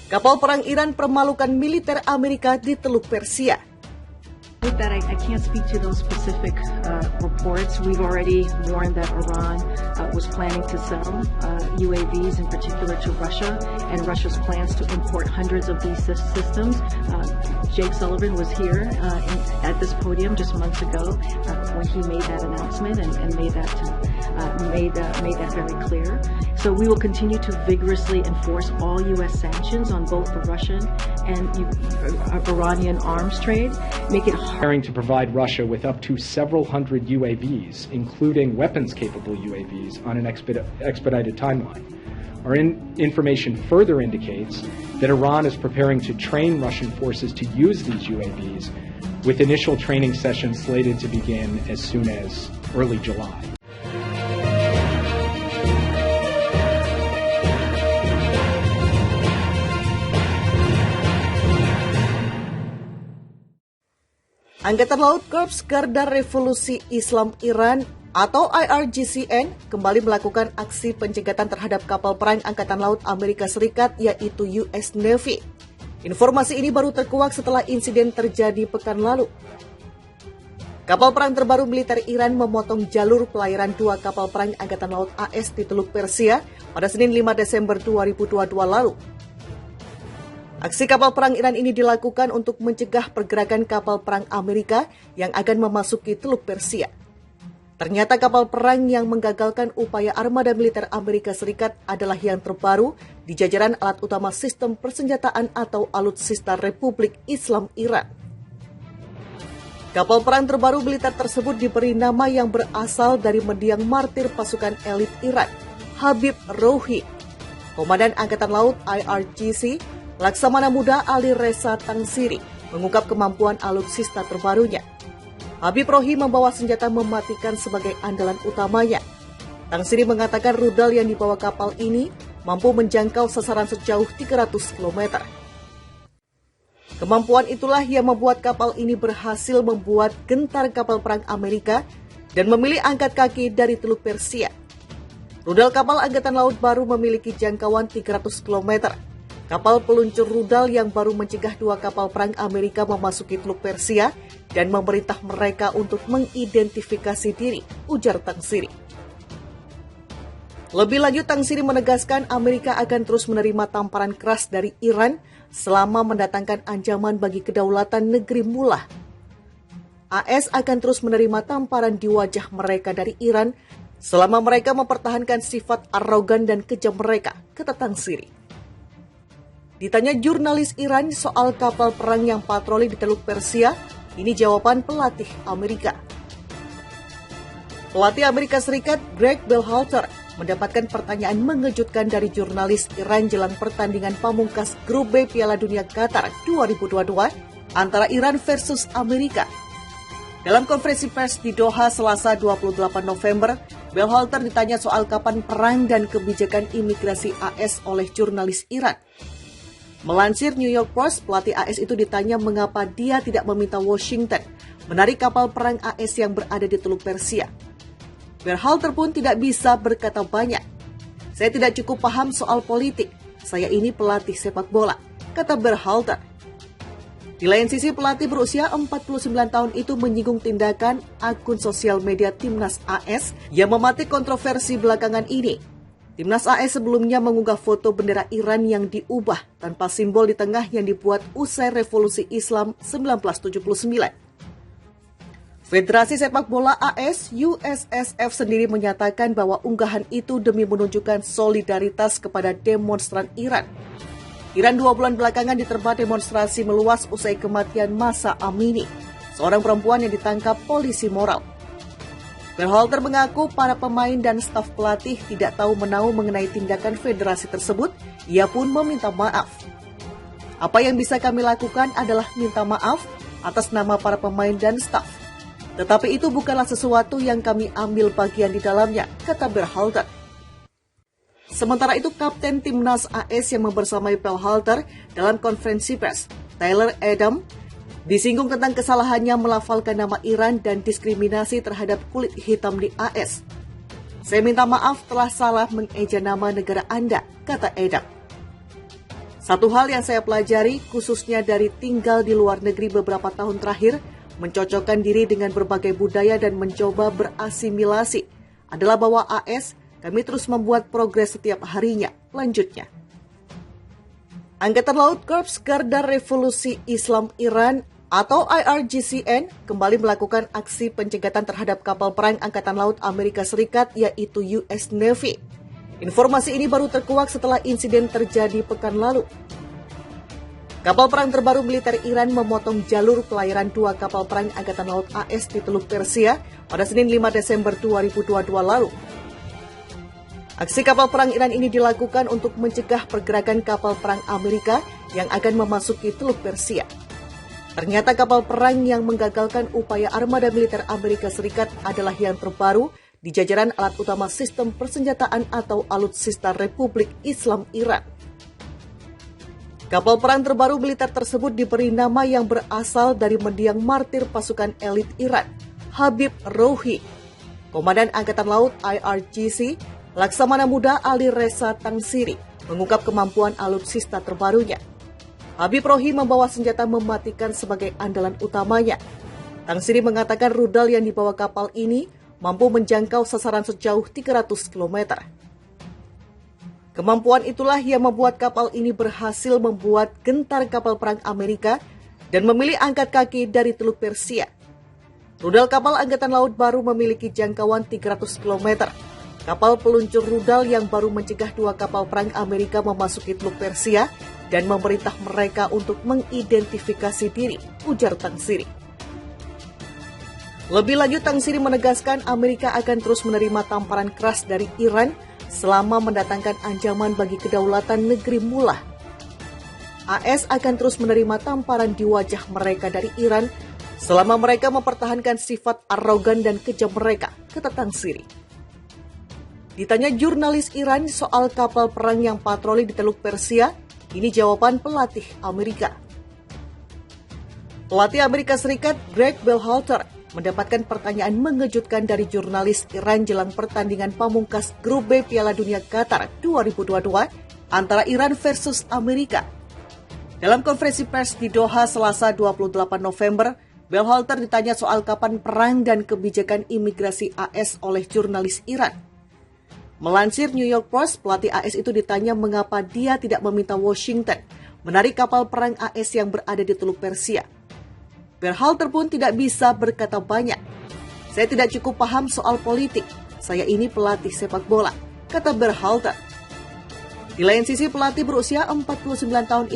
Kapal perang Iran permalukan militer Amerika di Teluk Persia. That I can't speak to those specific reports. We've already warned that Iran was planning to sell UAVs in particular to Russia, and Russia's plans to import hundreds of these systems. Jake Sullivan was here at this podium just months ago when he made that announcement and made that very clear. So we will continue to vigorously enforce all U.S. sanctions on both the Russian and Iranian arms trade, make it preparing to provide Russia with up to several hundred UAVs, including weapons-capable UAVs, on an expedited timeline. Our information further indicates that Iran is preparing to train Russian forces to use these UAVs, with initial training sessions slated to begin as soon as early July. Angkatan Laut Korps Garda Revolusi Islam Iran atau IRGCN kembali melakukan aksi pencegatan terhadap kapal perang Angkatan Laut Amerika Serikat yaitu US Navy. Informasi ini baru terkuak setelah insiden terjadi pekan lalu. Kapal perang terbaru militer Iran memotong jalur pelayaran dua kapal perang Angkatan Laut AS di Teluk Persia pada Senin 5 Desember 2022 lalu. Aksi kapal perang Iran ini dilakukan untuk mencegah pergerakan kapal perang Amerika yang akan memasuki Teluk Persia. Ternyata kapal perang yang menggagalkan upaya armada militer Amerika Serikat adalah yang terbaru di jajaran alat utama sistem persenjataan atau Alutsista Republik Islam Iran. Kapal perang terbaru militer tersebut diberi nama yang berasal dari mendiang martir pasukan elit Iran, Habib Rohi. Komandan Angkatan Laut IRGC Laksamana Muda Ali Reza Tangsiri mengungkap kemampuan alutsista terbarunya. Habib Rohi membawa senjata mematikan sebagai andalan utamanya. Tangsiri mengatakan rudal yang dibawa kapal ini mampu menjangkau sasaran sejauh 300 km. Kemampuan itulah yang membuat kapal ini berhasil membuat gentar kapal perang Amerika dan memilih angkat kaki dari Teluk Persia. Rudal kapal Angkatan Laut baru memiliki jangkauan 300 km. Kapal peluncur rudal yang baru mencegah dua kapal perang Amerika memasuki Teluk Persia dan memerintah mereka untuk mengidentifikasi diri, ujar Tangsiri. Lebih lanjut, Tangsiri menegaskan Amerika akan terus menerima tamparan keras dari Iran selama mendatangkan ancaman bagi kedaulatan negeri mula. AS akan terus menerima tamparan di wajah mereka dari Iran selama mereka mempertahankan sifat arogan dan kejam mereka, kata Tangsiri. Ditanya jurnalis Iran soal kapal perang yang patroli di Teluk Persia, ini jawaban pelatih Amerika. Pelatih Amerika Serikat Greg Berhalter mendapatkan pertanyaan mengejutkan dari jurnalis Iran jelang pertandingan pamungkas Grup B Piala Dunia Qatar 2022 antara Iran versus Amerika. Dalam konferensi pers di Doha Selasa 28 November, Berhalter ditanya soal kapan perang dan kebijakan imigrasi AS oleh jurnalis Iran. Melansir New York Post, pelatih AS itu ditanya mengapa dia tidak meminta Washington menarik kapal perang AS yang berada di Teluk Persia. Berhalter pun tidak bisa berkata banyak. Saya tidak cukup paham soal politik, saya ini pelatih sepak bola, kata Berhalter. Di lain sisi, pelatih berusia 49 tahun itu menyinggung tindakan akun sosial media Timnas AS yang mematik kontroversi belakangan ini. Timnas AS sebelumnya mengunggah foto bendera Iran yang diubah tanpa simbol di tengah yang dibuat usai Revolusi Islam 1979. Federasi Sepak Bola AS USSF sendiri menyatakan bahwa unggahan itu demi menunjukkan solidaritas kepada demonstran Iran. Iran 2 bulan belakangan diterpa demonstrasi meluas usai kematian Mahsa Amini, seorang perempuan yang ditangkap polisi moral. Berhalter mengaku para pemain dan staf pelatih tidak tahu menahu mengenai tindakan federasi tersebut. Ia pun meminta maaf. Apa yang bisa kami lakukan adalah minta maaf atas nama para pemain dan staf. Tetapi itu bukanlah sesuatu yang kami ambil bagian di dalamnya, kata Berhalter. Sementara itu, Kapten Timnas AS yang membersamai Berhalter dalam konferensi pers, Tyler Adam, disinggung tentang kesalahannya melafalkan nama Iran dan diskriminasi terhadap kulit hitam di AS. Saya minta maaf telah salah mengeja nama negara Anda, kata Adam. Satu hal yang saya pelajari, khususnya dari tinggal di luar negeri beberapa tahun terakhir, mencocokkan diri dengan berbagai budaya dan mencoba berasimilasi, adalah bahwa AS, kami terus membuat progres setiap harinya, lanjutnya. Angkatan Laut Korps Garda Revolusi Islam Iran atau IRGCN kembali melakukan aksi pencegatan terhadap kapal perang Angkatan Laut Amerika Serikat yaitu US Navy. Informasi ini baru terkuak setelah insiden terjadi pekan lalu. Kapal perang terbaru militer Iran memotong jalur pelayaran 2 kapal perang Angkatan Laut AS di Teluk Persia pada Senin 5 Desember 2022 lalu. Aksi kapal perang Iran ini dilakukan untuk mencegah pergerakan kapal perang Amerika yang akan memasuki Teluk Persia. Ternyata kapal perang yang menggagalkan upaya armada militer Amerika Serikat adalah yang terbaru di jajaran alat utama sistem persenjataan atau Alutsista Republik Islam Iran. Kapal perang terbaru militer tersebut diberi nama yang berasal dari mendiang martir pasukan elit Iran, Habib Rohi. Komandan Angkatan Laut IRGC, Laksamana Muda Ali Reza Tangsiri, mengungkap kemampuan alutsista terbarunya. Habib Rohi membawa senjata mematikan sebagai andalan utamanya. Tangsiri mengatakan rudal yang dibawa kapal ini mampu menjangkau sasaran sejauh 300 km. Kemampuan itulah yang membuat kapal ini berhasil membuat gentar kapal perang Amerika dan memilih angkat kaki dari Teluk Persia. Rudal kapal Angkatan Laut baru memiliki jangkauan 300 km. Kapal peluncur rudal yang baru mencegah 2 kapal perang Amerika memasuki Teluk Persia dan memerintah mereka untuk mengidentifikasi diri, ujar Tangsiri. Lebih lanjut, Tangsiri menegaskan Amerika akan terus menerima tamparan keras dari Iran selama mendatangkan ancaman bagi kedaulatan negeri mula. AS akan terus menerima tamparan di wajah mereka dari Iran selama mereka mempertahankan sifat arogan dan kejam mereka, kata Tangsiri. Ditanya jurnalis Iran soal kapal perang yang patroli di Teluk Persia, ini jawaban pelatih Amerika. Pelatih Amerika Serikat Greg Berhalter mendapatkan pertanyaan mengejutkan dari jurnalis Iran jelang pertandingan pamungkas Grup B Piala Dunia Qatar 2022 antara Iran versus Amerika. Dalam konferensi pers di Doha Selasa 28 November, Berhalter ditanya soal kapan perang dan kebijakan imigrasi AS oleh jurnalis Iran. Melansir New York Post, pelatih AS itu ditanya mengapa dia tidak meminta Washington menarik kapal perang AS yang berada di Teluk Persia. Berhalter pun tidak bisa berkata banyak. Saya tidak cukup paham soal politik. Saya ini pelatih sepak bola, kata Berhalter. Di lain sisi, pelatih berusia 49 tahun